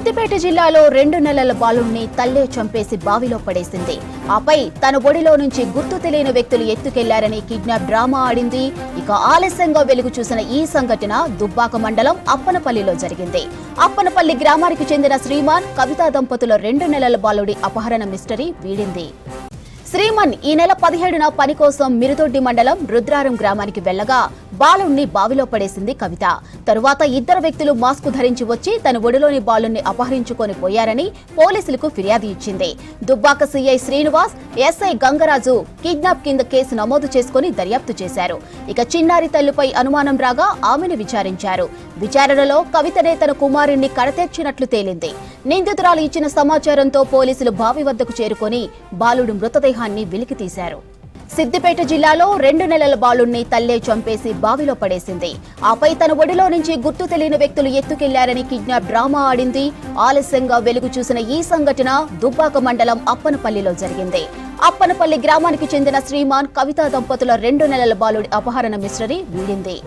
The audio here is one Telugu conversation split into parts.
సిద్దిపేట జిల్లాలో 2 నెలల బాలుణ్ణి తల్లే చంపేసి బావిలో పడేసింది. ఆపై తన ఒడిలో నుంచి గుర్తు తెలియని వ్యక్తులు ఎత్తుకెళ్లారని కిడ్నాప్ డ్రామా ఆడింది. ఇక ఆలస్యంగా వెలుగు చూసిన ఈ సంఘటన దుబ్బాక మండలం అప్పనపల్లిలో జరిగింది. అప్పనపల్లి గ్రామానికి చెందిన శ్రీమాన్, కవిత దంపతుల 2 నెలల బాలుడి అపహరణ మిస్టరీ వీడింది. శ్రీమన్ ఈ నెల 17న పని కోసం మిరుదొడ్డి మండలం రుద్రారం గ్రామానికి వెళ్లగా బాలుణ్ణి బావిలో పడేసింది కవిత. తరువాత ఇద్దరు వ్యక్తులు మాస్కు ధరించి వచ్చి తన ఒడిలోని బాలుణ్ణి అపహరించుకొని పోయారని పోలీసులకు ఫిర్యాదు ఇచ్చింది. Dubbaka CI Srinivas, SI Gangaraju kidnap కింద కేసు నమోదు చేసుకుని దర్యాప్తు చేశారు. ఇక చిన్నారి తల్లిపై అనుమానం రాగా ఆమెను విచారించారు. విచారణలో కవితనే తన కుమారుణ్ణి కడతెర్చినట్లు తేలింది. నిందితురాలు ఇచ్చిన సమాచారంతో పోలీసులు బావి వద్దకు చేరుకొని బాలుడు మృతదేహాన్ని వెలికితీశారు. సిద్దిపేట జిల్లాలో 2 నెలల బాలుణ్ణి తల్లే చంపేసి బావిలో పడేసింది. ఆపై తన ఒడిలో నుంచి గుర్తు తెలియని వ్యక్తులు ఎత్తుకెళ్లారని కిడ్నాప్ డ్రామా ఆడింది. ఆలస్యంగా వెలుగు చూసిన ఈ సంఘటన దుబ్బాక మండలం అప్పనపల్లిలో జరిగింది. అప్పనపల్లి గ్రామానికి చెందిన శ్రీమాన్, కవిత దంపతుల 2 నెలల బాలుడి అపహరణ మిస్టరీ వీడింది.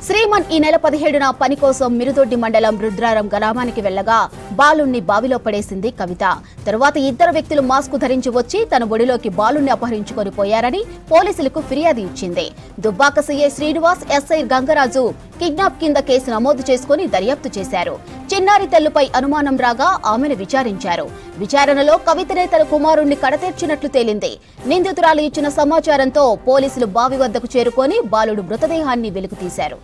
శ్రీమన్ ఈ నెల 17న పని కోసం మిరుదొడ్డి మండలం రుద్రారం గ్రామానికి వెళ్లగా బాలుణ్ణి బావిలో పడేసింది కవిత. తరువాత ఇద్దరు వ్యక్తులు మాస్కు ధరించి వచ్చి తన ఒడిలోకి బాలుణ్ణి అపహరించుకొని పోయారని పోలీసులకు ఫిర్యాదు ఇచ్చింది. Dubbaka CI Srinivas, SI Gangaraju kidnap కింద కేసు నమోదు చేసుకుని దర్యాప్తు చేశారు. చిన్నారి తల్లిపై అనుమానం రాగా ఆమెను విచారించారు. విచారణలో కవితనే తన కుమారుణ్ణి కడతీర్చినట్లు తేలింది. నిందితురాలు ఇచ్చిన సమాచారంతో పోలీసులు బావి వద్దకు చేరుకొని బాలుడు మృతదేహాన్ని వెలికితీశారు.